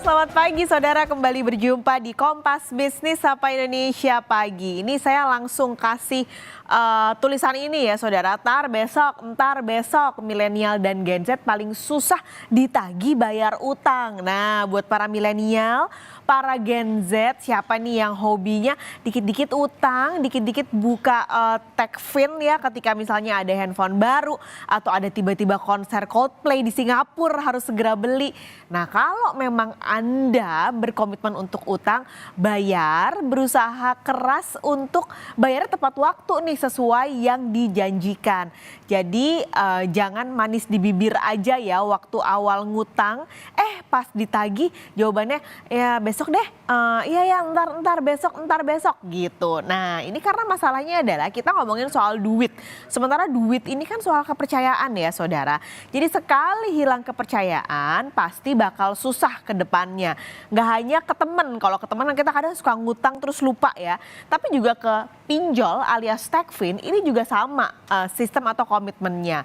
Selamat pagi saudara, kembali berjumpa di Kompas Bisnis Sapa Indonesia Pagi. Ini saya langsung kasih tulisan ini ya saudara, entar besok milenial dan Gen Z paling susah ditagih bayar utang. Nah buat para milenial, para Gen Z, siapa nih yang hobinya dikit-dikit utang, dikit-dikit buka Techfin ya ketika misalnya ada handphone baru atau ada tiba-tiba konser Coldplay di Singapura harus segera beli. Nah kalau memang Anda berkomitmen untuk utang, berusaha keras untuk bayar tepat waktu nih sesuai yang dijanjikan. Jadi jangan manis di bibir aja ya waktu awal ngutang, pas ditagih jawabannya ya besok deh, entar besok gitu. Nah ini karena masalahnya adalah kita ngomongin soal duit. Sementara duit ini kan soal kepercayaan ya saudara. Jadi sekali hilang kepercayaan pasti bakal susah ke depannya. Nggak hanya ke temen, kalau ke temen kita kadang suka ngutang terus lupa ya. Tapi juga ke pinjol alias Techfin ini juga sama sistem atau komitmennya.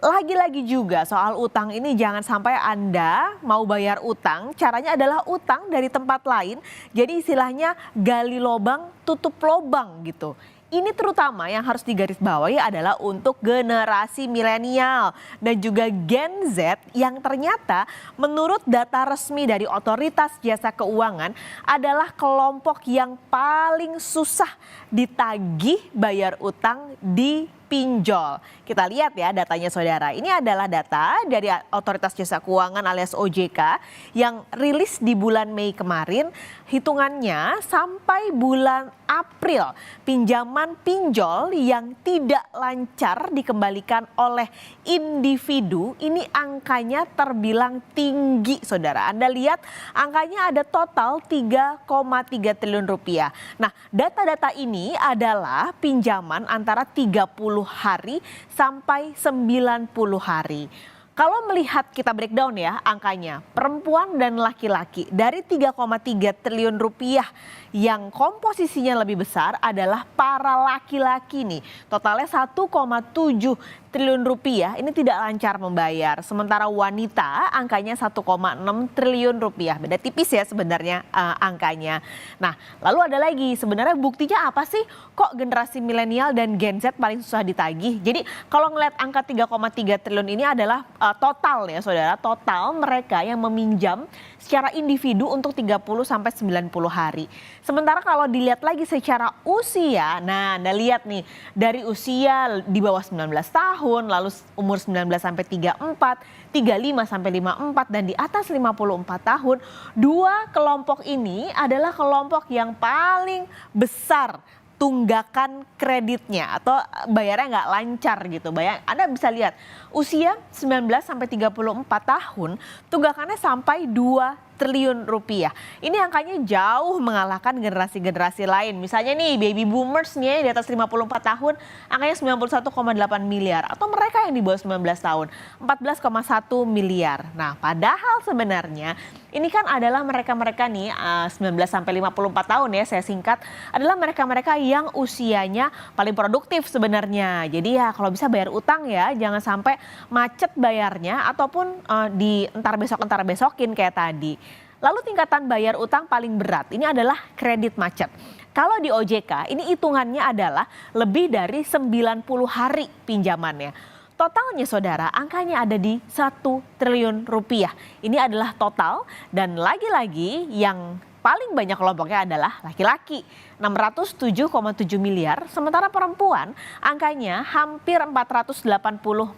Lagi-lagi juga soal utang ini jangan sampai Anda mau bayar utang, caranya adalah utang dari tempat lain. Jadi istilahnya gali lobang, tutup lobang gitu. Ini terutama yang harus digarisbawahi adalah untuk generasi milenial dan juga Gen Z yang ternyata menurut data resmi dari Otoritas Jasa Keuangan adalah kelompok yang paling susah ditagih bayar utang di pinjol. Kita lihat ya datanya saudara. Ini adalah data dari Otoritas Jasa Keuangan alias OJK yang rilis di bulan Mei kemarin. Hitungannya sampai bulan April pinjaman pinjol yang tidak lancar dikembalikan oleh individu ini angkanya terbilang tinggi saudara. Anda lihat angkanya ada total 3,3 triliun rupiah. Nah data-data ini adalah pinjaman antara 30 hari sampai 90 hari. Kalau melihat kita breakdown ya angkanya, perempuan dan laki-laki dari 3,3 triliun rupiah yang komposisinya lebih besar adalah para laki-laki nih. Totalnya 1,7 triliun rupiah ini tidak lancar membayar. Sementara wanita angkanya 1,6 triliun rupiah. Beda tipis ya sebenarnya angkanya. Nah lalu ada lagi sebenarnya buktinya apa sih kok generasi milenial dan Gen Z paling susah ditagih. Jadi kalau ngeliat angka 3,3 triliun ini adalah total ya saudara, total mereka yang meminjam secara individu untuk 30 sampai 90 hari. Sementara kalau dilihat lagi secara usia, nah Anda lihat nih dari usia di bawah 19 tahun, lalu umur 19 sampai 34, 35 sampai 54 dan di atas 54 tahun, dua kelompok ini adalah kelompok yang paling besar tunggakan kreditnya atau bayarnya nggak lancar gitu. Anda bisa lihat usia 19 sampai 34 tahun tunggakannya sampai 2 triliun rupiah. Ini angkanya jauh mengalahkan generasi-generasi lain. Misalnya nih baby boomers nih di atas 54 tahun angkanya 91,8 miliar. Atau mereka yang di bawah 19 tahun 14,1 miliar. Nah padahal sebenarnya ini kan adalah mereka-mereka nih 19 sampai 54 tahun ya saya singkat. Adalah mereka-mereka yang usianya paling produktif sebenarnya. Jadi ya kalau bisa bayar utang ya jangan sampai macet bayarnya ataupun di entar besokin kayak tadi. Lalu tingkatan bayar utang paling berat ini adalah kredit macet. Kalau di OJK ini hitungannya adalah lebih dari 90 hari pinjamannya. Totalnya saudara angkanya ada di 1 triliun rupiah. Ini adalah total dan lagi-lagi yang paling banyak kelompoknya adalah laki-laki 607,7 miliar. Sementara perempuan angkanya hampir 480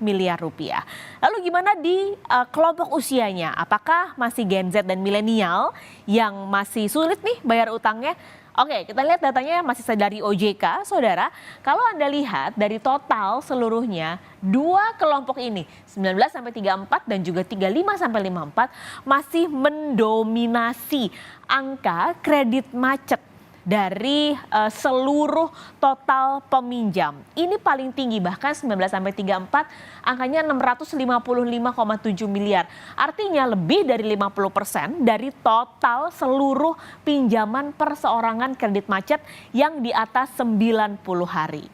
miliar rupiah. Lalu gimana di kelompok usianya? Apakah masih Gen Z dan milenial yang masih sulit nih bayar utangnya? Oke, kita lihat datanya masih dari OJK, saudara. Kalau Anda lihat dari total seluruhnya, dua kelompok ini, 19 sampai 34 dan juga 35 sampai 54 masih mendominasi angka kredit macet dari seluruh total peminjam. Ini paling tinggi bahkan 19 sampai 34 angkanya 655,7 miliar. Artinya lebih dari 50% dari total seluruh pinjaman perseorangan kredit macet yang di atas 90 hari.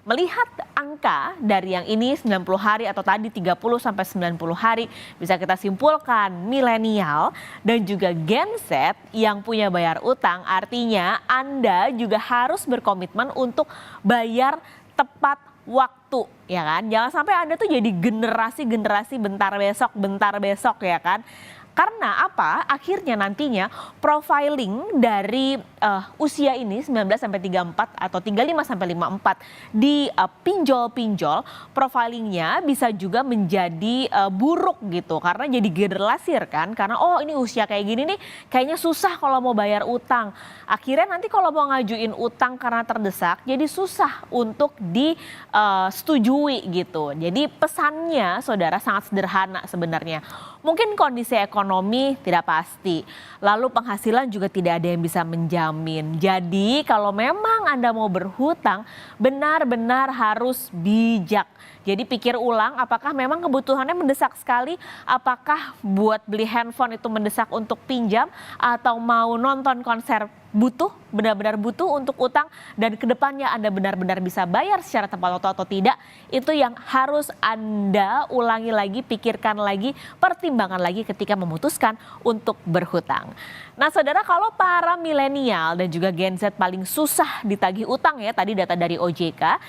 melihat angka dari yang ini 90 hari atau tadi 30 sampai 90 hari, bisa kita simpulkan milenial dan juga Gen Z yang punya bayar utang, artinya Anda juga harus berkomitmen untuk bayar tepat waktu, ya kan? Jangan sampai Anda tuh jadi generasi bentar besok ya kan? Karena apa? Akhirnya nantinya profiling dari usia ini 19 sampai 34 atau 35 sampai 54 di pinjol-pinjol, profilingnya bisa juga menjadi buruk gitu. Karena jadi generalisir kan. Karena oh ini usia kayak gini nih kayaknya susah kalau mau bayar utang. Akhirnya nanti kalau mau ngajuin utang karena terdesak jadi susah untuk disetujui gitu. Jadi pesannya saudara sangat sederhana sebenarnya. Mungkin kondisi ekonomi tidak pasti, lalu penghasilan juga tidak ada yang bisa menjamin. Jadi kalau memang Anda mau berhutang, benar-benar harus bijak. Jadi pikir ulang apakah memang kebutuhannya mendesak sekali, apakah buat beli handphone itu mendesak untuk pinjam, atau mau nonton konser benar-benar butuh untuk utang, dan kedepannya Anda benar-benar bisa bayar secara tepat waktu atau tidak, itu yang harus Anda ulangi lagi, pikirkan lagi, pertimbangkan lagi ketika memutuskan untuk berhutang. Nah saudara, kalau para milenial dan juga Gen Z paling susah ditagih utang ya, tadi data dari OJK,